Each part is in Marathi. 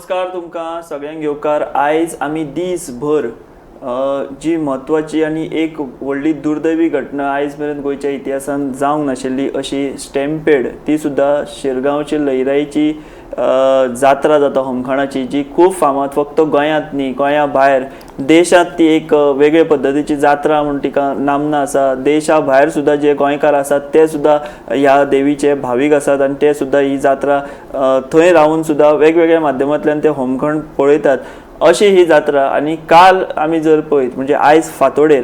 नमस्कार तुमकां सगळ्यांक येवकार। आयज आमी दीसभर जी म्हत्वाची आनी एक व्हडली दुर्दैवी घटना आयज मेरेन गोंयच्या इतिहासान जावंक नाशिल्ली अशी स्टॅम्पेड ती सुद्दां शिरगांवची लयराईची जात्रा जाता होमखणाची, जी खूब फामाद फक्त गोंयांत न्ही गोंया भायर देशांत ती एक वेगळे पद्धतीची जात्रा म्हूण तिका नामना आसा। देशा भायर सुद्दां जे गोंयकार आसात ते सुद्दां ह्या देवीचे भावीक आसात आनी ते सुद्दां ही जात्रा थंय रावून सुद्दां वेगवेगळ्या माध्यमांतल्यान ते होमखण पळयतात अशी ही जात्रा। आनी काल आमी जर पळयत म्हणजे आयज फांतोडेर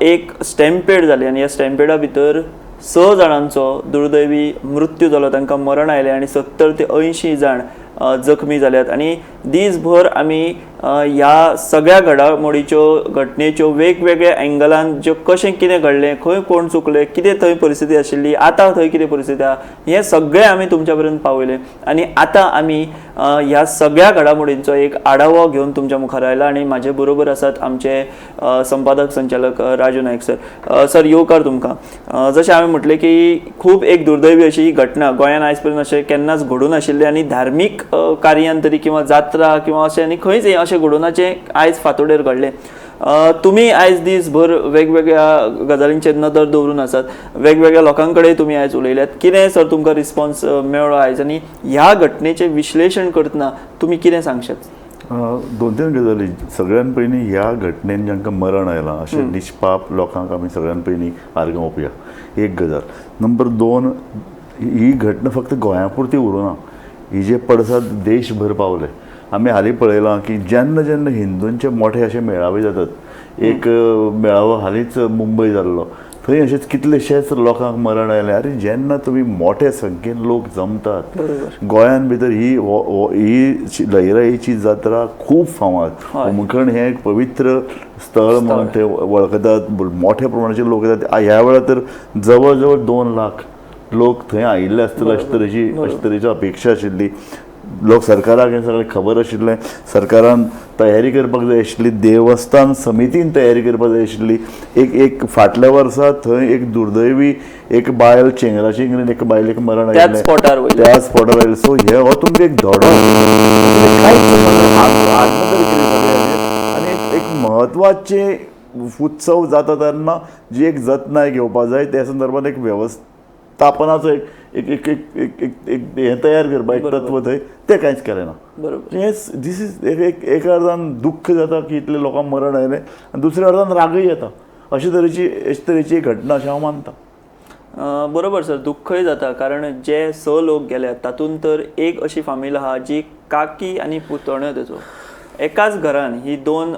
एक स्टॅम्पेड जाली आनी ह्या स्टॅम्पेडा भितर 6 जाणांचो दुर्दैवी मृत्यू जालो, तांकां मरण आयलें आनी 70 ते 80 जाण जखमी जाल्यात। आनी दीसभर आमी ह्या सगळ्या घटनेच्यो वेगवेगळ्या एंगलान ज्यो कशें कितें घडलें, खंय कोण चुकले, कितें थंय परिस्थिती आशिल्ली, आतां थंय कितें परिस्थिती आहा, हें सगळें आमी तुमच्या पर्यंत पावयलें। आनी आतां आमी ह्या सगळ्या घडामोडींचो एक आढावो घेवन तुमच्या मुखार आयला आनी म्हाजे बरोबर आसात आमचे संपादक संचालक राजू नायक सर। सर येवकार तुमकां। जशें हांवें म्हटलें की खूब एक दुर्दैवी अशी घटना गोंयान आयज पर्यंत अशें केन्नाच घडून आशिल्लें आनी धार्मीक कार्यान तरी किंवा जात्रा किंवा अशें आनी खंयच अशें घडोवनाचें आयज फांतोडेर घडलें। तुमी आयज दीसभर वेगवेगळ्या गजालींचेर नदर दवरून आसात, वेगवेगळ्या लोकां कडेन तुमी आयज उलयल्यात। कितें सर तुमकां रिस्पॉन्स मेळ्ळो आयज आनी ह्या घटनेचें विश्लेशण करतना तुमी कितें सांगशात? 2-3 गजाली। सगळ्यान पयलीं ह्या घटनेन जांकां मरण आयलां अशें निश्पाप लोकांक आमी सगळ्यान पयलीं आर्गां ओंपया, एक गजाल। नंबर 2, ही घटना फक्त गोंया पुरती उरूं ना, ही जे पडसाद देशभर पावले। आमी हालीं पळयलां की जेन्ना जेन्ना हिंदूंचे मोठे अशे मेळावे जातात, एक मेळावो हालींच मुंबय जाल्लो, थंय अशेंच कितलेशेच लोकांक मरण आयलें। अरे जेन्ना तुमी मोठे संख्येन लोक जमतात, गोंयान भितर ही लयराईची जात्रा खूब फामाद। होमखण हें एक पवित्र स्थळ म्हणून ते वळखतात, मोठ्या प्रमाणाचे लोक येतात। ह्या वेळार तर जवळ जवळ 2 लाख लोक थंय आयिल्ले आसतले अशे तरेची अपेक्षा आशिल्ली। लोक सरकाराक हें सगळें खबर आशिल्लें, सरकारान तयारी करपाक जाय आशिल्ली, देवस्थान समितीन तयारी करपाक जाय आशिल्ली। एक फाटल्या वर्सा थंय एक दुर्दैवी एक बायल चेंगराचेंगरीन एक बायलेक मरण आयलें त्या स्पॉटार आयलें। सो हे हो तुमकां एक धडो आनी एक म्हत्वाचे उत्सव जाता तेन्ना जी एक जतनाय घेवपाक जाय, त्या संदर्भात एक व्यवस्थापनाचो एक हें तयार करपा एक तत्व थंय तें कांयच केलें ना। दीस इज एक अर्दान दुख्ख जाता की इतले लोकांक मरण आयलें, आनी दुसऱ्या अर्दान रागय येता। अशे तरेची घटना अशें हांव मानतां। बरोबर सर, दुख्खय जाता कारण जे 6 लोक गेल्यात तातूंत तर एक अशी फामील आहा जी काकी आनी पुतण्यो तेचो एकाच घरान ही 2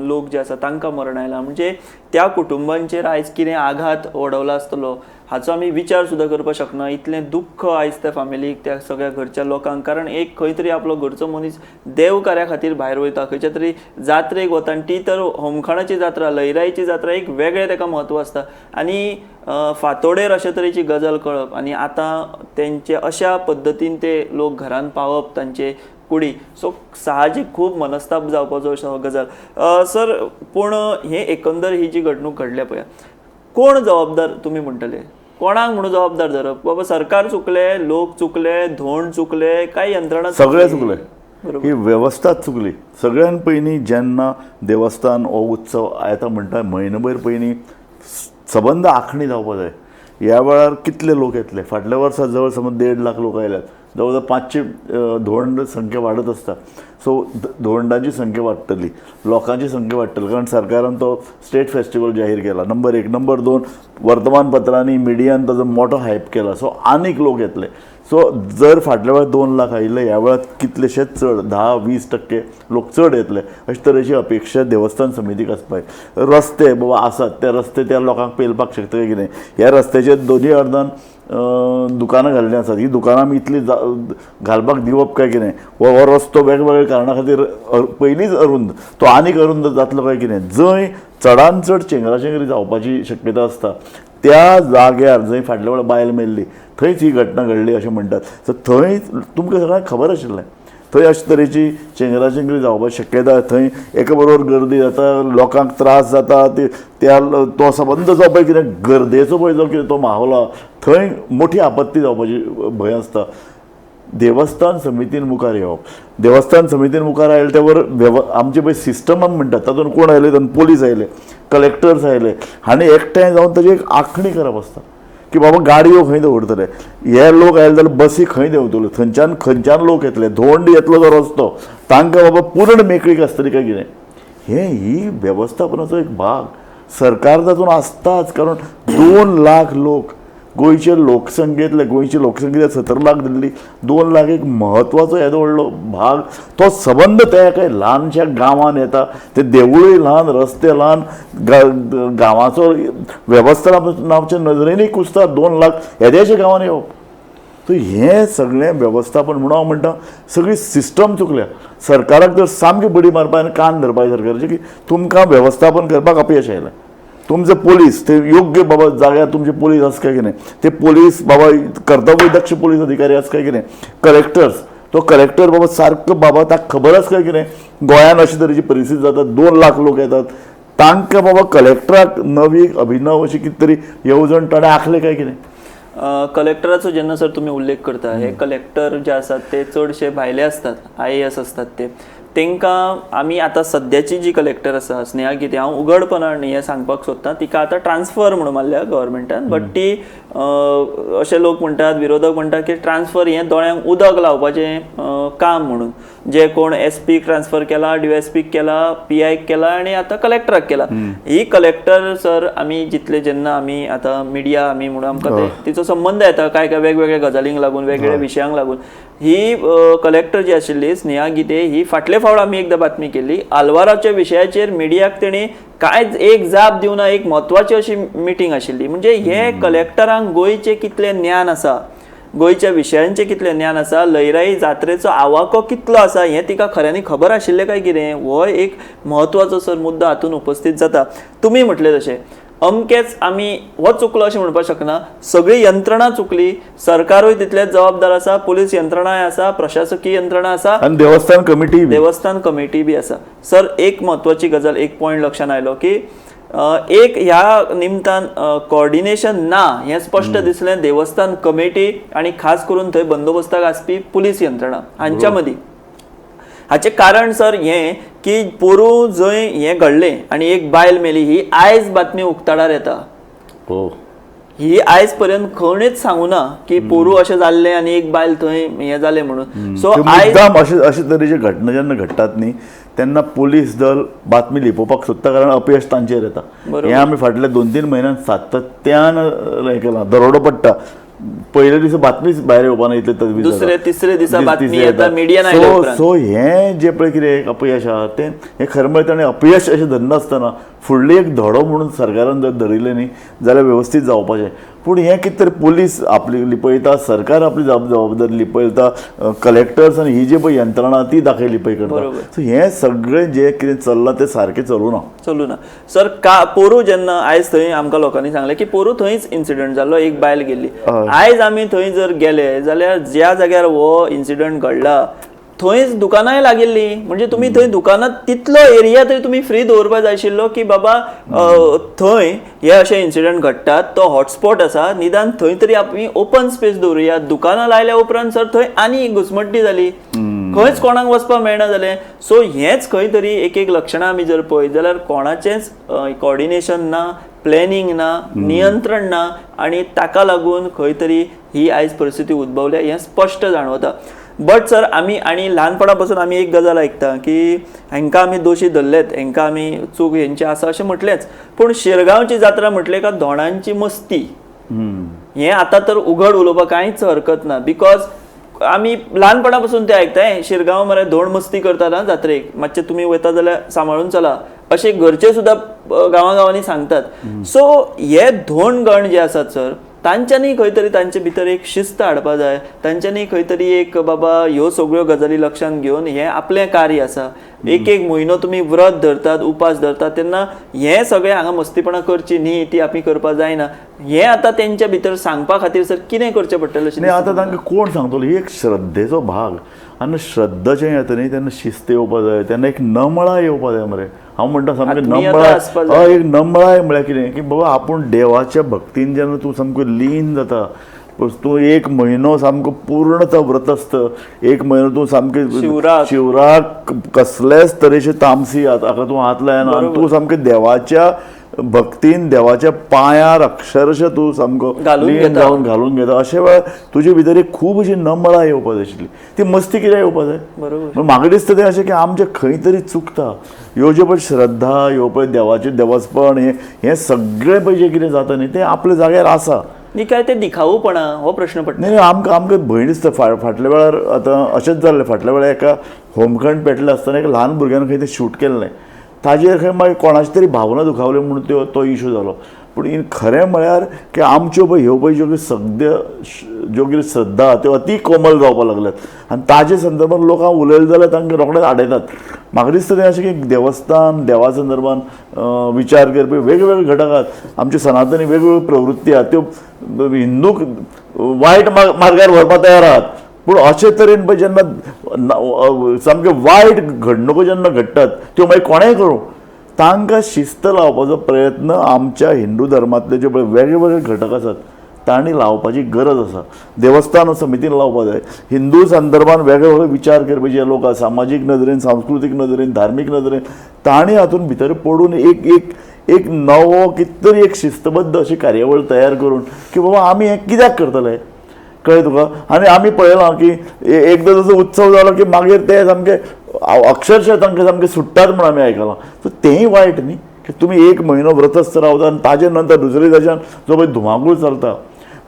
लोक जे आसा तांकां मरण आयलां। म्हणजे त्या कुटुंबांचेर आयज कितें आघात ओडवला आसतलो हाचो आमी विचार सुद्दां करपाक शकना। इतलें दुख्ख आयज त्या फॅमिलीक, त्या सगळ्या घरच्या लोकांक, कारण एक खंय तरी आपलो घरचो मनीस देव कार्या खातीर भायर वयता, खंयच्या तरी जात्रेक वता, आनी ती तर होमखणाची जात्रा, लयराईची जात्रा, एक वेगळें ताका म्हत्व आसता। आनी फांतोडेर अशे तरेची गजाल कळप आनी आतां तेंचे अशा पद्दतीन ते लोक घरान पावप तांचे कुडी, सो साहजीक खूब मनस्ताप जावपाचो असो गजाल। सर पूण हे एकंदर ही जी घडणूक घडल्या पळय, कोण जबाबदार तुमी म्हणटले? कोणाक म्हणून जबाबदार धरप? बाबा सरकार चुकले, लोक चुकले, धोंड चुकले, काय यंत्रणा सगळे चुकले, ही वेवस्थाच चुकली। सगळ्यान पयलीं जेन्ना देवस्थान हो उत्सव येता म्हणटा म्हयनोभर पयलीं सबंद आंखणी जावपाक जाय। ह्या वेळार कितले लोक येतले? फाटल्या वर्सा जवळ समज 1.5 लाख लोक आयल्यात, जवळ जवळ 500 धोंड संख्या वाडत आसता। सो धोंडाची संख्या वाडटली, लोकांची संख्या वाडटली, कारण सरकारान तो स्टेट फेस्टिवल जाहीर केला। नंबर 1। नंबर 2, वर्तमानपत्रांनी मिडियान ताजो मोठो हायप केला, सो आनीक लोक येतले। सो जर फाटल्या वेळार 2 लाख आयिल्ले, ह्या वेळार कितलेशेच चड 10-20% लोक चड येतले अशे तरेची अपेक्षा देवस्थान समितीक आसपाक जाय। रस्ते बाबा आसात, ते रस्ते त्या लोकांक पेलपाक शकता काय कितें? ह्या रस्त्याचेर दोनी अर्दान दुकानां घाल्लीं आसात, ही दुकानां आमी इतली घालपाक दिवप काय कितें? हो रस्तो वेगवेगळ्या कारणां खातीर पयलींच अरुंद, तो आनीक अरुंद जातलो काय कितें? जंय चडान चड चेंगराचेंगरी जावपाची शक्यता आसता त्या जाग्यार जंय फाटल्या वेळार बायल मेल्ली थंयच ही घटना घडली अशें म्हणटात। सो थंय तुमकां सगळ्यांक खबर आशिल्लें थंय अशे तरेची चेंगराचेंगरी जावपाची शक्यता, थंय एका बरोबर गर्दी जाता, लोकांक त्रास जाता, तो संबंद जो पळय कितें गर्देचो पळय जो कितें तो माहोल आहा, थंय मोठी आपत्ती जावपाची भंय आसता। देवस्थान समितीन मुखार येवप. देवस्थान समितीन मुखार आयले त्या वर आमचे पळय सिस्टम आमी म्हणटात तातूंत कोण आयले, तातूंत पोलीस आयले, कलेक्टर्स आयले, हांणी एकठांय जावन ताची एक आंखणी करप आसता की बाबा गाडयो खंय दवरतले, हे लोक आयले जाल्यार बसी खंय देंवतल्यो, खंयच्यान लोक येतले, धोंड येतलो जो रस्तो तांकां बाबा पूर्ण मेकळीक आसतली काय कितें, ही वेवस्थापनाचो एक भाग सरकार तातूंत आसताच. कारण 2 लाख लोक गोंयची लोकसंख्येंतले 17 लाख दिल्ली, 2 लाख एक म्हत्वाचो येदो व्हडलो भाग तो सबंद त्या एका ल्हानशा गांवांत येता. ते देवूळय ल्हान, रस्ते ल्हान, गांवाचो वेवस्थापनाच्या नदरेनूय कुसता 2 लाख येद्याच्या गांवांत येवप. सो हें सगळें वेवस्थापन म्हणून हांव म्हणटा सगळी सिस्टम चुकल्या. सरकाराक तर सामकी बडी मारपा आनी कान धरपा सरकारचे की तुमकां वेवस्थापन करपाक अपयश आयलें. तुमचे पोलीस ते योग्य बाबा जाग्यार तुमचे पोलीस आसा काय कितें, ते पोलीस बाबा कर्तव्यदक्ष पोलीस अधिकारी आसा काय कितें, कलेक्टर्स तो कलेक्टर बाबा सारको बाबा ताका खबर आसा काय कितें गोंयान अशे तरेची परिस्थिती जाता, 2 लाख लोक येतात, तांकां बाबा कलेक्टराक नवी अभिनव अशी कितें तरी येवजण ताणें आखले काय कितें. कलेक्टराचो जेन्ना सर तुमी उल्लेख करता, हे कलेक्टर जे आसात ते चडशे भायले असतात, IAS असतात ते तांकां आमी आतां सद्याची जी कलेक्टर आसा स्नेहा गिते, हांव उघडपणान हें सांगपाक सोदतां, तिका आतां ट्रान्सफर म्हणून मारल्या गव्हर्मेंटान. बट ती अशे लोक म्हणटात, विरोधक म्हणटात की ट्रान्सफर हें दोळ्यांक उदक लावपाचें काम म्हणून, जे कोण SP ट्रान्सफर केला, DSP केला, PI केला आनी आतां कलेक्टराक केला. ही कलेक्टर सर आमी जितले जेन्ना आमी आतां मिडिया आमी म्हणून आमकां तिचो संबंध येता काय वेगवेगळ्या गजालींक लागून, वेगवेगळ्या विशयांक लागून. ही कलेक्टर जी आशिल्ली स्नेहा गिते, ही फाटले फावट आमी एकदां बातमी केल्ली, आल्वाराच्या विशयाचेर मिडियाक तेणी कांयच एक जाप दिवना, एक म्हत्वाची अशी मिटींग आशिल्ली. म्हणजे हे कलेक्टरांक गोंयचें कितलें ज्ञान आसा, गोंयच्या विशयांचें कितलें ज्ञान आसा, लयराई जात्रेचो आवाको कितलो आसा हें तिका खऱ्यांनी खबर आशिल्लें काय कितें, हो एक म्हत्वाचो सर मुद्दो हातूंत उपस्थित जाता. तुमी म्हटलें तशें अमकेच आमी हो चुकलो अशें म्हणपाक शकना, सगळी यंत्रणा चुकली, सरकारूय तितलेच जबाबदार आसा, पोलीस यंत्रणाय आसा, प्रशासकीय यंत्रणा आसा आनी देवस्थान कमिटी बी आसा. सर एक म्हत्वाची गजाल, एक पॉयंट लक्षात आयलो की एक ह्या निमतान कोऑर्डिनेशन ना हें स्पश्ट दिसलें देवस्थान कमिटी आनी खास करून थंय बंदोबस्ताक आसपी पुलीस यंत्रणा हांच्या मदीं. हाचें कारण सर हें की पोरूं जंय हें घडलें आनी एक बायल मेली, ही आयज बातमी उक्ताडार येता. ही आयज पर्यंत कोणीच सांगूना की पोरूं अशें जाल्लें आनी एक बायल थंय हें जालें म्हणून. सो आयज अशे तरेचे घटना जेन्ना घडटात न्ही तेन्ना पोलीस दल बातमी लिपोवपाक सोदता, कारण अपयश तांचेर येता. हें आमी फाटल्या 2-3 म्हयन्यान सातत्यान हें केलां, दरोडो पडटा. पयले दिसा बातमीच भायर येवपाना, इतले दुसरे तिसरे दिसा बातमी येता मिडियान आयल्या. सो हें जे पळय कितें अपयश आहा तें हें खरें म्हळ्यार ताणें अपयश अशें धरनासतना फुडली एक धडो म्हणून सरकारान जर धरिल्लें न्ही जाल्यार वेवस्थीत जावपाचें. पूण हें कितें तरी पुलीस आपली लिपयता, सरकार आपली जबाबदारी लिपयता, कलेक्टर्स आनी ही जी पळय यंत्रणा ती दाखय लिपय करता. सो हें सगळें जें कितें चल्लां तें सारकें चलूना. सर पोरूं जेन्ना आयज थंय आमकां लोकांनी सांगलें की पोरूं थंयच इन्सिडंट जाल्लो, एक बायल गेल्ली. आयज आमी थंय जर गेले जाल्यार ज्या जाग्यार हो इन्सिडंट घडला थंयच दुकानांय लागिल्ली. म्हणजे तुमी थंय दुकानांत तितलो एरिया तरी तुमी फ्री दवरपाक जाय आशिल्लो की बाबा थंय हे अशे इन्सिडंट घडटात, तो हॉटस्पॉट आसा, निदान थंय तरी आमी ओपन स्पेस दवरुया. दुकानां लायल्या उपरांत सर थंय आनी घुसमट्टी जाली, खंयच कोणाक वचपाक मेळना जालें. सो हेंच खंय तरी एक लक्षणां आमी जर पळयत जाल्यार कोणाचेंच कोऑर्डिनेशन ना, प्लॅनिंग ना, नियंत्रण ना, आनी ताका लागून खंय तरी ही आयज परिस्थिती उद्भवल्या हें स्पश्ट जाणवता. बट सर आमी आनी ल्हानपणा पासून आमी एक गजाल आयकता की हांकां आमी दोशी धरलेत, हांकां आमी चूक हेंची आसा अशें म्हटलेंच. पूण शिरगांवची जात्रा म्हटले का धोंडांची मस्ती हें आतां तर उघड उलोवपाक कांयच हरकत ना. बिकॉज आमी ल्हानपणा पासून ते आयकताय शिरगांव मरे धोंड मस्ती करतात ना जात्रेक, मातशें तुमी वता जाल्यार सांबाळून चला अशे घरचे सुद्दां गांवांनी सांगतात. सो हे धोंड गण जे आसात सर तांच्यांनी खंय तरी तांचे भितर एक शिस्त हाडपा जाय. तांच्यांनी खंय तरी एक बाबा ह्यो सगळ्यो गजाली लक्षांत घेवन हें आपलें कार्य आसा. एक म्हयनो तुमी व्रत धरतात, उपास धरतात, तेन्ना हें सगळें हांगा मस्तीपणां करची न्ही, ती आमी करपाक जायना. हें आतां तेंच्या भितर सांगपा खातीर सर कितें करचें पडटलें अशें आतां तांकां कोण सांगतलो. ही एक श्रद्धेचो भाग, आनी श्रद्धा जें येता न्ही तेन्ना शिस्त येवपा जाय, तेन्ना एक नमळाय येवपा जाय मरे. हांव म्हणटा सामकें नमळाय, एक नमळाय म्हळ्यार कितें की बाबा आपूण देवाच्या भक्तीन जेन्ना तूं सामको लीन जाता तूं एक म्हयनो सामको पूर्णता व्रतस्थ, एक म्हयनो तूं सामकें शिवराक कसलेच तरेचे तामसी हाका तूं हात लायना आनी तूं सामकें देवाच्या भक्तीन देवाच्या पांयार अक्षरशः तूं सामको जावन घालून घेता. अशे वेळार तुजे भितर एक खूब अशी नमळा येवपाक जाय आशिल्ली. ती मस्ती कित्याक येवपाक जाय? म्हाका दिसता तें अशें की आमचें खंय तरी चुकता. ह्यो ज्यो पळय श्रद्धा, ह्यो पळय देवाचें देवस्पण, हें सगळें पळय जें कितें जाता न्ही तें आपल्या जाग्यार आसा. न्ही काय ते दिखावूपणा हो प्रश्न पडटा. नाही आमकां भंय दिसता. फाटल्या वेळार आतां अशेंच जाल्लें. फाटल्या वेळार एका होमखंड पेटले आसतना एका ल्हान भुरग्यान खंय तें शूट केल्लें. ताजेर खंय मागीर कोणाची तरी भावना दुखावली म्हणून तो इशू जालो. पूण खरें म्हळ्यार की आमच्यो पळय ह्यो पळय ज्यो ज्यो कितें श्रद्धा त्यो अती कोमल जावपाक लागल्यात आनी ताजे संदर्भांत लोकां उलयले जाल्यार तांकां रोखडेच आडयतात. म्हाका दिसता तें अशें की देवस्थान देवा संदर्भांत विचार करपी वेगवेगळे घटक आसात. आमचे सनातनी वेगवेगळ्यो प्रवृत्ती आसात त्यो हिंदूक वायट मार्गार व्हरपाक तयार आहात. पूण अशे तरेन पळय जेन्ना सामके वायट घडणुको जेन्ना घडटात त्यो मागीर कोणेंय करूं तांकां शिस्त लावपाचो प्रयत्न आमच्या हिंदू धर्मांतले जे पळय वेगवेगळे घटक आसात तांणी लावपाची गरज आसा. देवस्थान समितीन लावपाक जाय. हिंदू संदर्भान वेगवेगळे विचार करपी जे लोक आसा सामाजीक नदरेन, सांस्कृतीक नदरेन, धार्मीक नदरेन तांणी हातूंत भितर पडून एक नवो कितें तरी एक शिस्तबद्ध अशी कार्यावळ तयार करून की बाबा आमी हें कित्याक करतले कळ्ळें तुका. आनी आमी पळयलां की एकदां जसो उत्सव जालो की मागीर ते सामके अक्षरशः तांकां सामकें सुट्टात म्हूण आमी आयकलां. सो तेंय वायट न्ही की तुमी एक म्हयनो व्रतस्थ रावता आनी ताजे नंतर दुसरे दिसाच्यान जो पळय धुमाकूळ चलता.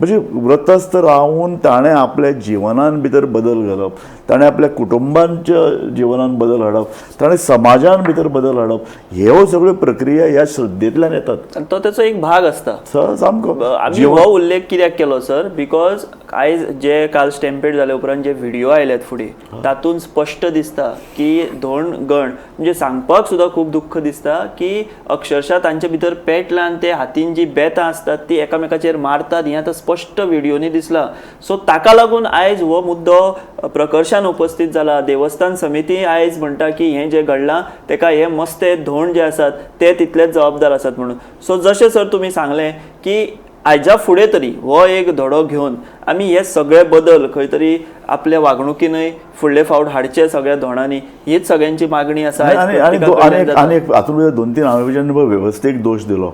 म्हणजे व्रतस्थ रावून ताणें आपल्या जिवनान भितर बदल घालप, ताणें आपल्या कुटुंबांच्या जिवनान बदल हाडप, ताणें समाजान भितर बदल हाडप, ह्यो सगळ्यो प्रक्रिया ह्या श्रद्धेंतल्यान येतात. तो त्याचो एक भाग आसता सामको. आमी हो उल्लेख कित्याक केलो सर? बिकॉज आयज जे काल स्टॅम्पेड जाले उपरांत जे व्हिडिओ आयल्यात फुडें तातूंत स्पश्ट दिसता की दोन गण म्हणजे सांगपाक सुद्दां खूब दुख्ख दिसता की अक्षरशः तांचे भितर पेटल्यान ते हातीन जी बेतां आसतात ती एकामेकाचेर मारतात. हें आतां स्पश्ट व्हिडिओनी दिसला. सो ताका लागून आयज हो मुद्दो प्रकर्शान उपस्थित जाला. देवस्थान समिती आयज म्हणटा की हें जें घडलां तेका हे मस्ते धोंड जे आसात ते तितलेच जबाबदार आसात म्हणून. सो जशें सर तुमी सांगलें की आयच्या फुडें तरी हो एक धडो घेवन आमी हे सगळे बदल खंय तरी आपल्या वागणुकीनय फुडले फावट हाडचे सगळ्या धोंडांनी हीच सगळ्यांची मागणी आसा. आनी हातूंत भितर 2-3 हांवें जेन्ना वेवस्थेक दोश दिलो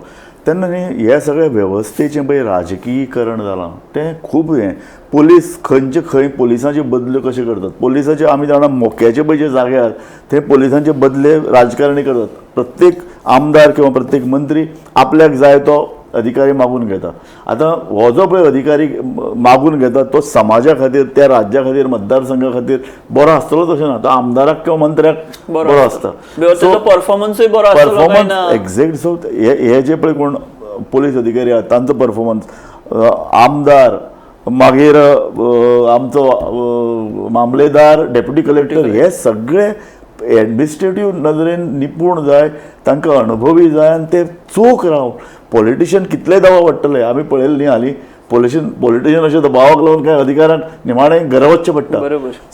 तेन्ना न्ही हे सगळे वेवस्थेचें पळय राजकीयकरण जालां तें खूब हें. पोलीस खंय पोलिसांचे बदल्यो कशे करतात. पोलिसाचे आमी जाणा मोक्याचे पळय जे जागे आसात थंय पोलिसांचे बदले राजकारणी करतात. प्रत्येक आमदार किंवा प्रत्येक मंत्री आपल्याक जाय तो अधिकारी मागून घेता. आतां हो जो पळय अधिकारी मागून घेता तो समाजा खातीर त्या राज्या खातीर मतदारसंघा खातीर बरो आसतलो तशें ना. तो आमदाराक किंवा मंत्र्याक बरो आसता. परफॉर्मन्सूय बरो आसतलो एक्झॅक्ट. सो हे जे पळय कोण पोलीस अधिकारी आहात तांचो परफॉर्मन्स, आमदार, मागीर आमचो मामलेदार, डेप्युटी कलेक्टर हे सगळे एडमिनिस्ट्रेटीव नदरेन निपूण जाय, तांकां अनुभवी जाय आनी ते चूक रावन पॉलिटिशियन कितले दबाव वाडटले आमी पळयलें न्ही हालीं. पॉलिटिशियन अशे दबावाक लागून कांय अधिकाऱ्यांक निमाणें घरा पडटा.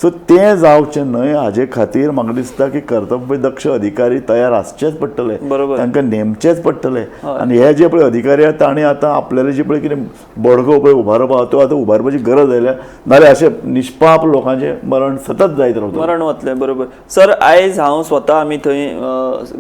सो तें जावचें न्हय हाजे खातीर म्हाका दिसता की कर्तव्यदक्ष अधिकारी तयार आसचेच पडटले, तांकां नेमचेच पडटले. आनी हे जे पळय अधिकारी आहात तांणी आतां आपल्याले जे पळय कितें बडगो पळय उबारप आहा तो आतां उबारपाची गरज आयल्या. नाल्यार अशें निश्पाप लोकांचें मरण सतत जायत रावता. मरण वतलें. बरोबर सर. आयज हांव स्वता आमी थंय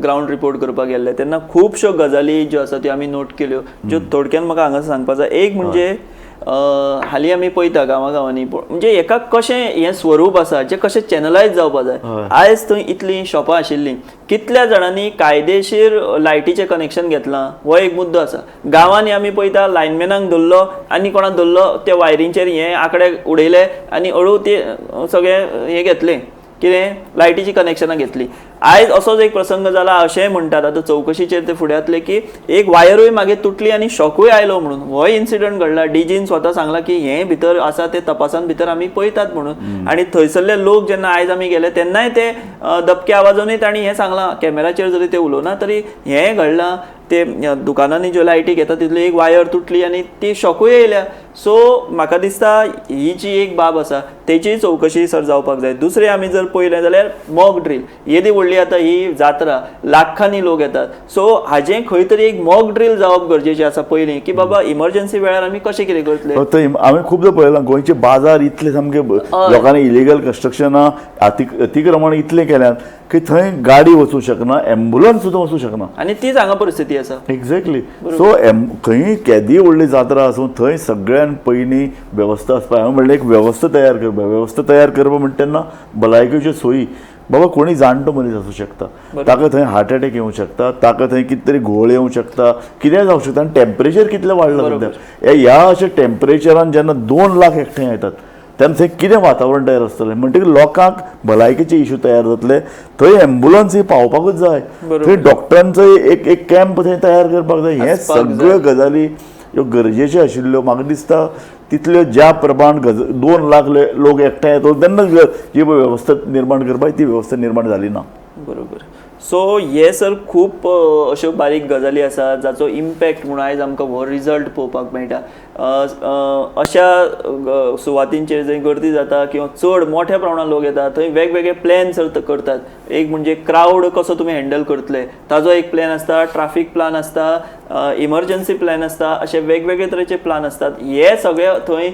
ग्रावंड रिपोर्ट करपाक गेल्ले तेन्ना खुबश्यो गजाली ज्यो आसा त्यो आमी नोट केल्यो ज्यो थोडक्यान म्हाका हांगा सांगपाक जाय. एक म्हणजे हालीं आमी पळयता गांवांनी म्हणजे हेका कशें हें स्वरूप आसा जें कशें चॅनलायज जावपाक जाय. आयज थंय इतलीं शॉपां आशिल्लीं, कितल्या जाणांनी कायदेशीर लायटीचें कनेक्शन घेतलां हो एक मुद्दो आसा. गांवांनी आमी पळयता लायनमॅनांक धरलो आनी कोणाक धरलो त्या वायरींचेर हे आंकडे उडयले आनी हळू ते सगळे हे घेतले कितें लायटीची कनेक्शनां घेतली. आयज असोच एक प्रसंग जाला अशेंय म्हणटात आतां चवकशीचेर ते फुडें येतले की एक वायरूय मागीर तुटली आनी शॉकूय आयलो म्हणून. हो इन्सिडंट घडला. डीजीन स्वता सांगला की हें भितर आसा ते तपासान भितर आमी पळयतात म्हणून. आनी थंयसरले लोक जेन्ना आयज आमी गेले तेन्नाय ते दबके आवाजानूय तांणी हें सांगलां. कॅमेराचेर जरी ते उलोवना तरी हें घडलां. ते दुकानांनी ज्यो लायटी घेता तितली एक वायर तुटली आनी ती शॉकूय येयल्या. सो म्हाका दिसता ही जी एक बाब आसा तेची चवकशी सर जावपाक जाय. दुसरें आमी जर पळयलें जाल्यार मॉक ड्रील. येदी व्हडली आतां ही जात्रा, लाखांनी लोक येतात. सो हाजें खंय तरी एक मॉक ड्रील जावप गरजेचें आसा पयलीं, की बाबा इमर्जन्सी वेळार आमी कशें कितें करतले. हांवें खूबदां पळयलां गोंयचे बाजार इतले सामके लोकांनी इलिगल कन्स्ट्रक्शनां अतिक्रमण इतलें केल्यात की थंय गाडी वचूंक शकना, एम्ब्युलन्स सुद्दां वचूंक शकना. आनी तीच हांगा परिस्थिती आसा. एक्झॅक्टली. सो खंय केदी व्हडली जात्रा आसूं थंय सगळ्यान पयलीं वेवस्था आसपाक, हांवें म्हणलें एक वेवस्था तयार करप म्हणटा तेन्ना भलायकेच्यो सोयी. बाबा कोणी जाणटो मनीस आसूं शकता, ताका थंय हार्ट अटॅक येवंक शकता, ताका थंय कितें तरी घुंवळ येवंक शकता, कितेंय जावंक शकता. आनी टेम्परेचर कितलें वाडलां सद्या. ह्या अशें टेम्परेचरान जेन्ना 2 लाख एकठांय येतात तेन्ना थंय कितें वातावरण तयार आसतलें. म्हणटकीर लोकांक भलायकेचे इश्यू तयार जातले. थंय एम्ब्युलन्स ही पावपाकूच जाय, थंय डॉक्टरांचो एक कॅम्प थंय तयार करपाक जाय. हे सगळ्यो गजाली ह्यो गरजेच्यो आशिल्ल्यो. म्हाका दिसता तितल्यो ज्या प्रमाण 2 लाख लोक एकठांय येतो तेन्ना जी वेवस्था निर्माण करपाक ती वेवस्था निर्माण जाली ना. बरोबर. सो हे सर खूब अश्यो बारीक गजाली आसा जाचो इम्पॅक्ट म्हणून आयज आमकां हो रिजल्ट पळोवपाक मेळटा. अशा सुवातींचेर जंय गर्दी जाता किंवा चड मोठ्या प्रमाणात लोक येतात थंय वेगवेगळे प्लॅन करतात. एक म्हणजे क्रावड कसो तुमी हँडल करतले ताजो एक प्लॅन आसता, ट्राफीक प्लॅन आसता, इमर्जन्सी प्लॅन आसता, अशे वेगवेगळे तरेचे प्लॅन असतात. हे सगळे थंय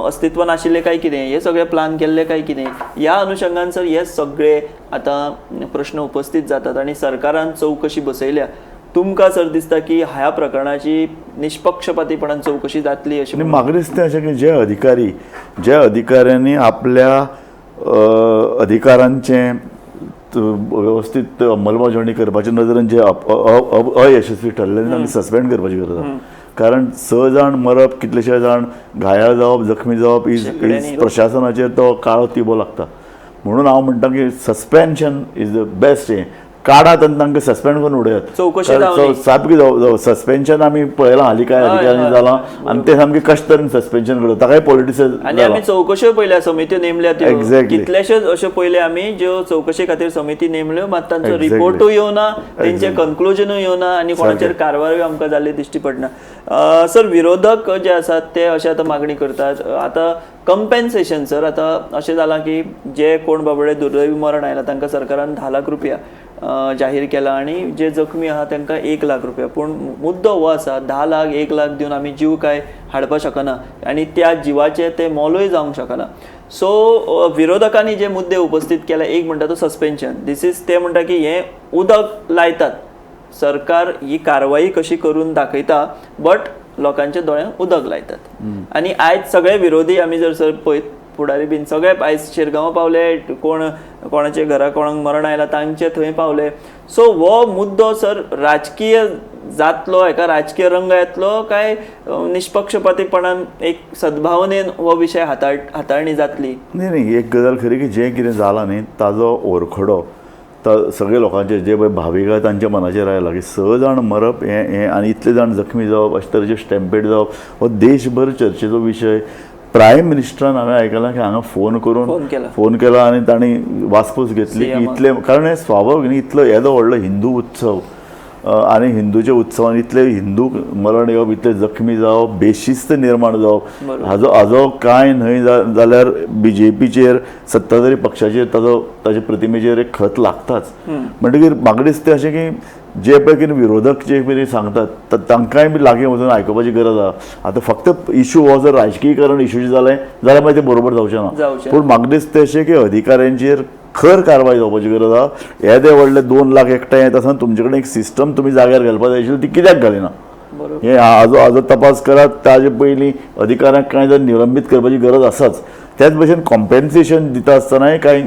अस्तित्वान आशिल्ले काय कितें, हे सगळे प्लॅन केल्ले काय कितें, ह्या अनुशंगान सर हे सगळे आतां प्रश्न उपस्थित जातात आनी सरकारान चवकशी बसयल्या. तुमकां सर दिसता की ह्या प्रकरणाची निष्पक्षपातीपणान चवकशी जातली अशी? म्हाका दिसता अशें की ज्या अधिकाऱ्यांनी आपल्या अधिकारांचे वेवस्थीत अंमलबजावणी करपाच्या नदरेन जे अयशस्वी ठरले तांकां सस्पेंड करपाची गरज आसा. कारण 6 जाण मरप, कितलेशे जाण घायाळ जावप, जखमी जावप इज प्रशासनाचेर तो काळो तिबो लागता. म्हणून हांव म्हणटा की सस्पेन्शन इज द बेस्ट. काढात आनी तांकां सस्पेंड करून उडयात. सारकी सस्पेन्शन आमी पळयलां हालीं काय अधिकाऱ्यांनी जालां आनी ते सामके कशे तरेन सस्पेन्शन करता ताकाय पॉलिटिक्स. आनी आमी चवकश्यो पयल्या समित्यो नेमल्या, कितलेशेच अश्यो पयले आमी ज्यो चवकशे खातीर समिती नेमल्यो, मात तांचो रिपोर्टूय येवना, तेंचे कन्क्लुजनूय येवना आनी कोणाचेर कारवाय आमकां जाल्ली दिश्टी पडना. सर विरोधक जे आसात ते अशें आतां मागणी करतात. आतां कंपेन्सेशन सर आतां अशें जालां की जे कोण बाबडे दुर्दैवी मरण आयलां तांकां सरकारान 10 लाख रुपया जाहीर केला आणि जे जखमी आहात तांकां 1 लाख रुपया. पूण मुद्दो हो आसा 10 लाख 1 लाख दिवन आमी जीव काय हाडपाक शकना आनी त्या जिवाचे ते मोलूय जावंक शकना. सो विरोधकांनी जे मुद्दे उपस्थित केले, एक म्हणटा तो सस्पेन्शन. दीस इज ते म्हणटा की हे उदक लायतात, सरकार ही कारवाई कशी करून दाखयता बट लोकांच्या दोळ्यांत उदक लायतात. आनी आयज सगळे विरोधी आमी जर सर पळयत फुडारी बीन सगळे आयज शिरगांव पावले, कोणाचे घरा कोणाक मरण आयला तांचे थंय पावले. सो हो मुद्दो सर राजकीय जातलो, हेका राजकीय रंग येतलो काय निष्पक्षपातीपणान एक सद्भावनेन हो विशय हाताळणी जातली? नाही, एक गजाल खरी की जें कितें जालां न्ही ताजो ओरखडो सगळे लोकांचे जे पळय भाविक आहा तांच्या मनाचेर आयला की 6 जाण मरप हें आनी इतले जाण जखमी जावप, अशे तरेचे स्टॅम्पेड जावप हो देशभर चर्चेचो विशय. प्रायम मिनिस्टरान हांवें आयकलां की हांगा फोन केला आनी तांणी वासपूस घेतली की इतले, कारण हें स्वाभावीक न्ही, इतलो येदो व्हडलो हिंदू उत्सव आनी हिंदूच्या उत्सवान इतले हिंदू मरण येवप, इतले जखमी जावप, बेशिस्त निर्माण जावप, हाजो कांय न्हय जाल्यार BJPचेर सत्ताधारी पक्षाचेर ताचे प्रतिमेचेर एक खत लागताच. म्हणटकीर म्हाका दिसता अशें की जे पळय कितें विरोधक जे कितें सांगतात तांकांय बी लागीं वचून आयकुपाची गरज आसा. आतां फक्त इश्यू हो जर राजकीयकरण इश्यू जालें जाल्यार मागीर तें बरोबर जावचें ना. पूण म्हाका दिसता अशें की अधिकाऱ्यांचेर खर कारवाय जावपाची गरज आहा. येदे व्हडले 2 लाख एकठांय येता आसतना तुमचे कडेन एक सिस्टम तुमी जाग्यार घालपाक जाय आशिल्ली, ती कित्याक घालिना हे हाजो तपास करात. ताजे पयलीं अधिकाऱ्यांक कांय जर निलंबीत करपाची गरज आसाच. त्याच भशेन कॉम्पेन्सेशन दिता आसतनाय कांय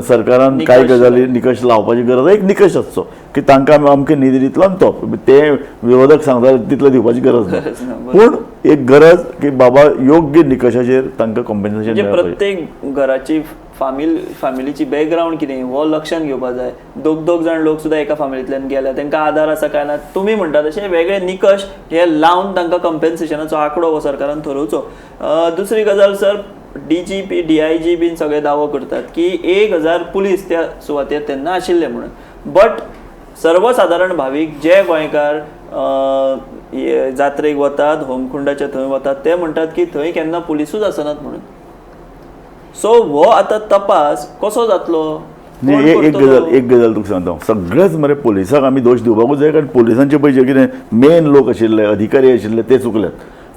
सरकारान कांय गजाली निकश लावपाची गरज आहा. एक निकश आसचो की तांकां अमके निधी दितलो आनी तो ते विरोधक सांगता तितलो दिवपाची गरज ना. पूण एक गरज की बाबा योग्य निकशाचेर तांकां कॉम्पेन्सेशन प्रत्येक घराची फॅमिलीची बॅकग्राऊंड कितें हो लक्षांत घेवपाक जाय. दोग जाण लोक सुद्दां एका फॅमिलींतल्यान गेल्या, तांकां आधार आसा काय ना, तुमी म्हणटा तशें वेगळे निकश हे लावन तांकां कॉम्पेन्सेशनाचो आंकडो हो सरकारान ठरोवचो. दुसरी गजाल सर, DGP DIG बीन सगळे दावो करतात की 1000 पुलीस त्या सुवातेर तेन्ना आशिल्ले म्हणून. बट सर्वसाधारण भावीक जे गोंयकार जात्रेक वतात, होमखुंडाच्या थंय वतात, ते म्हणटात की थंय केन्ना पुलिसूच आसनात म्हणून. सो हो आतां तपास कसो जातलो? म्हणजे कोण एक करतलो? एक गजाल तुका सांगता सगळेच मरे पोलिसांक आमी दोश दिवपाकूच जाय कारण पोलिसांचे पळय जे कितें मेन लोक आशिल्ले अधिकारी आशिल्ले ते चुकल्यात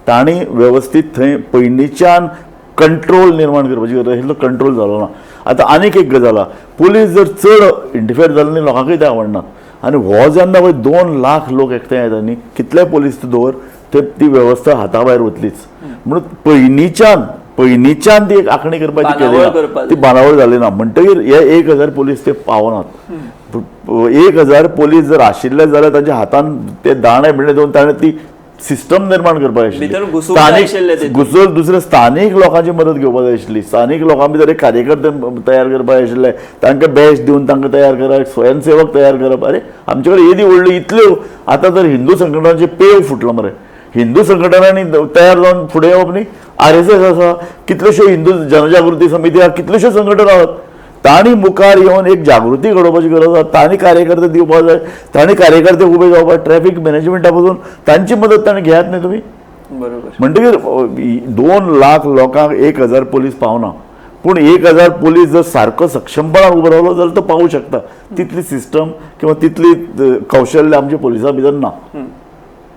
तांणी वेवस्थीत थंय पयलींच्यान कंट्रोल निर्माण करपाची गरज आशिल्लो कंट्रोल जालो ना आतां आनीक एक गजाल आहा पुलीस जर चड इंटरफियर जालो न्ही लोकांकूय ते आवडना आनी हो जेन्ना पळय 2 लाख लोक एकठांय येता न्ही कितले पोलीस तूं दवर ते ती वेवस्था हाता भायर वतलीच म्हणून पयलींच्यान ती एक आंखणी करपाची केली बांदावळ ना करपाक ती बांदावळ जाली ना म्हणटकीर हे 1000 पोलीस ते पावनात 1000 पोलीस जर आशिल्ले जाल्यार तांच्या हातान ते दाणे बिणे दोन ताणें ती सिस्टम निर्माण करपाक भितर आशिल्ली घुसूंक जाय आशिल्ले ते. घुसून दुसरे स्थानीक लोकांची मदत घेवपाक जाय आशिल्ली स्थानीक लोकां भितर एक कार्यकर्ते तयार करपाक आशिल्ले तांकां बॅच दिवन तांकां तयार करप स्वयंसेवक तयार करप अरे आमचे कडेन येदी व्हडल्यो इतल्यो आतां तर हिंदू संघटनांचे पेव फुटलो मरे हिंदू संघटनांनी तयार जावन फुडें येवप न्ही RSS आसा कितल्योश्यो हिंदू जनजागृती समिती आहा कितल्योश्यो संघटना आहात तांणी मुखार येवन एक जागृती घडोवपाची गरज आसा तांणी कार्यकर्ते दिवपाक जाय तांणी कार्यकर्ते उबे जावपाक ट्रॅफिक मॅनेजमेंटा पासून तांची मदत तांणी घेयात न्ही तुमी बरोबर म्हणटकीर 2 लाख लोकांक 1000 पोलीस पावना पूण 1000 पोलीस जर सारको सक्षमपणान उबो रावलो जाल्यार तो पावूं शकता तितली सिस्टम किंवा तितली कौशल्य आमच्या पोलिसां भितर ना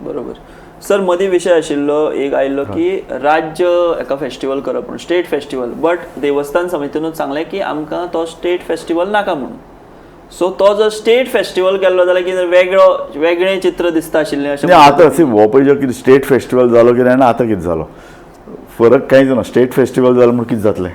बरोबर सर मदीं विशय आशिल्लो एक आयिल्लो की राज्य एका फेस्टिवल करप म्हणून स्टेट फेस्टिवल बट देवस्थान समितीनूच सांगलें की आमकां तो स्टेट फेस्टिवल नाका म्हणून सो तो जर स्टेट फेस्टिवल केल्लो जाल्यार कितें वेगळें चित्र दिसता आशिल्लें अशें आतां हो पळय कितें स्टेट फेस्टिवल जालो कितें आनी आतां कितें जालो फरक कांयच ना स्टेट फेस्टिवल जालो म्हण कितें जातलें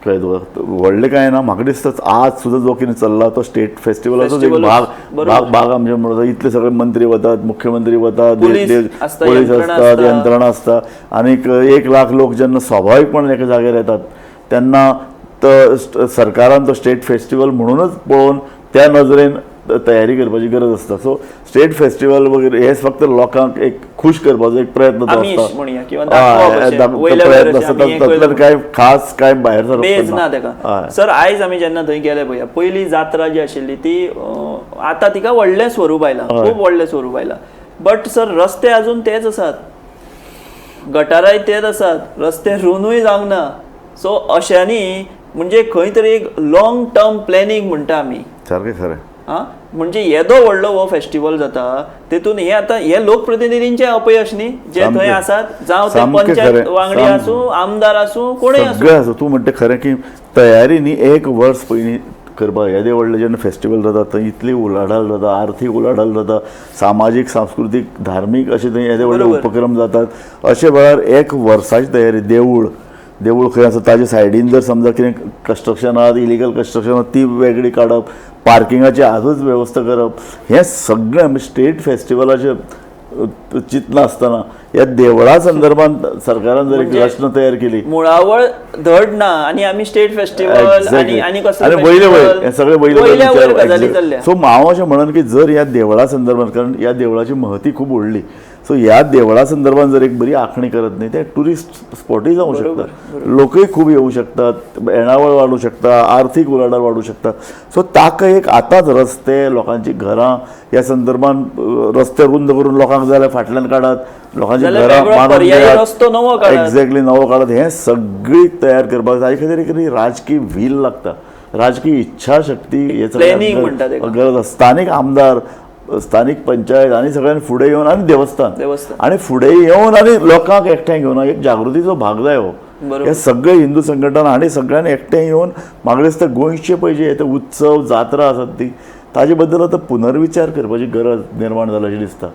कळ्ळें तुका व्हडलें कांय ना म्हाका दिसता आज सुद्दां जो कितें चल्ला तो स्टेट फेस्टिवलाचोच एक भाग आमचे म्हणटा इतले सगळे मंत्री वतात मुख्यमंत्री वतात पुलीस असतात यंत्रणा आसता आनीक 1 लाख लोक जेन्ना स्वाभावीकपणान एका जाग्यार येतात तेन्ना तो सरकारान तो स्टेट फेस्टिवल म्हणूनच पळोवन त्या नजरेन तयारी करपाची गरज आसता सो स्टेट फेस्टिवल वगैरे हे फक्त लोकांक एक खुश करपाचो एक प्रयत्न प्रयत्न काय खास काय भायर बेज ना तेका सर आयज आमी जेन्ना थंय गेले पळय पयली जात्रा जी आशिल्ली ती आतां तिका व्हडलें स्वरूप आयलां खूब व्हडलें स्वरूप आयलां बट सर रस्ते अजून तेच आसात गटाराय तेच आसात रस्ते रुनूय जावंक ना सो अशांनी म्हणजे खंय तरी एक लॉंग टर्म प्लॅनिंग म्हणटा आमी सारकें खरें म्हणजे येदो व्हडलो हो फेस्टिवल जाता तेतून हे आता हे लोकप्रतिनिधींचे अपयश न्ही जे थंय आसात जावं ते पंचायत वांगडी आसूं आमदार आसूं कोणूय आसूं तूं म्हणटा खरें की तयारी न्ही 1 वर्स पयलीं करपाक येदे व्हडले जेन्ना फेस्टिवल जाता थंय इतली उलाढाल जाता आर्थीक उलाढाल जाता सामाजीक सांस्कृतीक धार्मीक अशे थंय येदे व्हडले उपक्रम जातात अशे वेळार 1 वर्साची तयारी देवूळ खंय आसा ताजे सायडीन जर समजा कितें कन्स्ट्रक्शन आहा इलिगल कन्स्ट्रक्शन आहा ती वेगळी काडप पार्किंगाची आजूच वेवस्था करप हें सगळें आमी स्टेट फेस्टिवलाचे चिंतना आसतना ह्या देवळा संदर्भात सरकारान जर एक रचना तयार केली मुळावळ धड ना आनी आमी स्टेट फेस्टिवल आनी वयले सगळे वयले सो हांव अशें म्हणन की जर ह्या देवळा संदर्भात कारण ह्या देवळाची महती खूब व्हडली सो ह्या देवळा संदर्भात जर एक बरी आखणी करत न्ही ते ट्युरिस्ट स्पॉटूय जावं शकता लोकय खूब येवं शकतात येणावळ वाडूं शकता आर्थीक उलाढाल वाडूं शकता सो ताका एक आतांच रस्ते लोकांची घरां ह्या संदर्भात रस्ते रुंद करून लोकांक जाल्यार फाटल्यान काडात लोकांची घरां बांदून एक्झॅक्टली नवो काडत हें सगळी तयार करपाक ताजे खातीर एक राजकीय व्हील लागता राजकीय इच्छा शक्ती हे गरज आसता स्थानीक आमदार स्थानीक पंचायत आनी सगळ्यांनी फुडें येवन आनी देवस्थान आनी फुडें येवन आनी लोकांक एकठांय घेवन एक जागृतीचो भाग जाय हो हे सगळे हिंदू संघटना आनी सगळ्यांनी एकठांय येवन म्हाका दिसता गोंयचे पळय जे उत्सव जात्रा आसात ती ताजे बद्दल आतां पुनर्विचार करपाची गरज निर्माण जाला अशें दिसता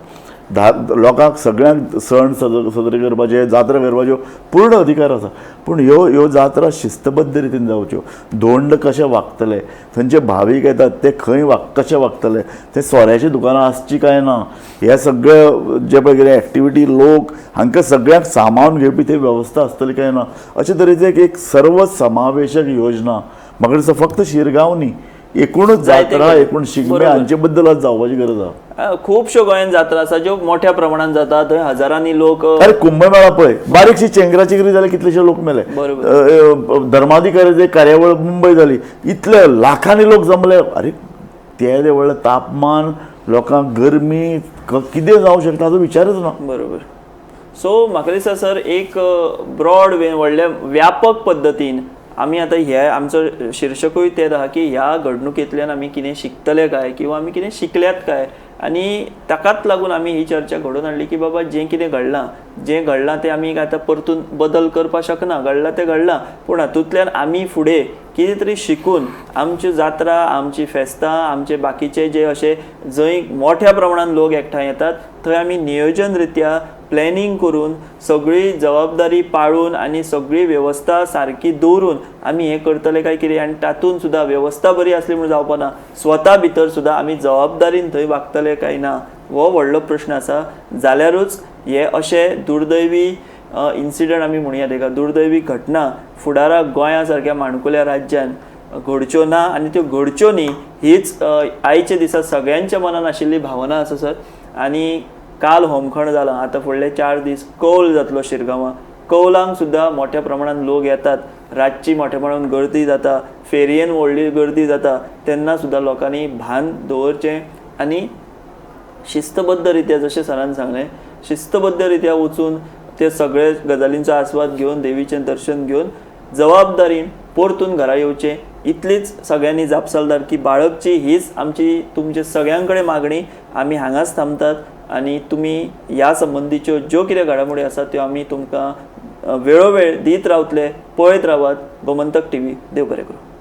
लोकांक सगळ्यांक सण साजरे करपाचे जात्रा करपाच्यो पूर्ण अधिकार आसा पूण ह्यो जात्रा शिस्तबद्ध रितीन जावच्यो धोंड कशे वागतले थंयचे भावीक येतात ते खंय कशे वागतले ते सोऱ्याची दुकानां आसची काय ना हे सगळे जे पळय कितें एक्टिविटी लोक हांकां सगळ्यांक सामावून घेवपी ती वेवस्था आसतली काय ना अशे तरेची एक सर्व समावेशक योजना म्हाका दिसता फक्त शिरगांव न्ही एकूणच जात्रा एकूण शिगमे हांचे बद्दल आज जावपाची गरज आहा खुबश्यो गोंयांत जात्रा आसा ज्यो मोठ्या प्रमाणात जाता थंय हजारांनी लोक अरे कुंभमेळा पळय बारीकशी चेंगराचेंगरी जाल्यार कितलेशे लोक मेले धर्माधिकाऱ्याची कार्यावळ मुंबय जाली इतले लाखांनी लोक जमले अरे ते व्हडलें तापमान लोकांक गरमी कितें जावं शकता हाचो विचारच ना बरोबर सो म्हाका दिसता सर एक ब्रॉड वे व्हडल्या व्यापक पद्दतीन आमी आतां हे आमचो शिर्षकूय तेच आहा की ह्या घडणुकेंतल्यान आमी कितें शिकतले काय किंवा आमी कितें शिकल्यात काय, आनी ताकाच लागून आमी ही चर्चा घडोवन हाडली की बाबा जें कितें घडलां तें आमी आतां परतून बदल करपाक शकना, घडलां तें घडलां, पूण हातूंतल्यान आमी फुडें कितें तरी शिकून आमच्यो जात्रा, आमची फेस्तां, आमचे बाकीचे जे अशे जंय मोठ्या प्रमाणान लोक एकठांय येतात थंय आमी नियोजन रित्या प्लॅनिंग करून सगळी जबाबदारी पाळून आनी सगळी वेवस्था सारकी दवरून आमी हें करतले काय कितें, आनी तातूंत सुद्दां वेवस्था बरी आसली म्हूण जावपाना, स्वता भितर सुद्दां आमी जबाबदारीन थंय वागतले काय ना हो व्हडलो प्रश्न आसा. जाल्यारूच हे अशे दुर्दैवी इन्सिडंट आमी म्हणया तेका, दुर्दैवी घटना फुडाराक गोंया सारक्या माणकुल्या राज्यान घडच्यो ना, आनी त्यो घडच्यो न्ही हीच आयच्या दिसा सगळ्यांच्या मनान आशिल्ली भावना आसा सर. आनी काल होमखण जालां, आतां फुडले 4 दीस कौल जातलो शिरगांवां, कौलांक सुद्दां मोठ्या प्रमाणान लोक येतात, रातची मोठ्या प्रमाणान गर्दी जाता, फेरयेन व्हडली गर्दी जाता, तेन्ना सुद्दां लोकांनी भान दवरचें आनी शिस्तबद्ध रित्या जशें सरान सांगलें शिस्तबद्ध रित्या वचून ते सगळे गजालींचो आस्वाद घेवन देवीचें दर्शन घेवन जबाबदारीन परतून घरा येवचें, इतलीच सगळ्यांनी जापसालदारकी बाळगची हीच आमची तुमचे सगळ्यां कडेन मागणी. आमी हांगाच थांबतात आनी तुमी ह्या संबंधीच्यो ज्यो कितें घडामोडी आसात त्यो आमी तुमकां वेळोवेळ दीत रावतले. पळयत रावात गोमंतक TV. देव बरें करूं.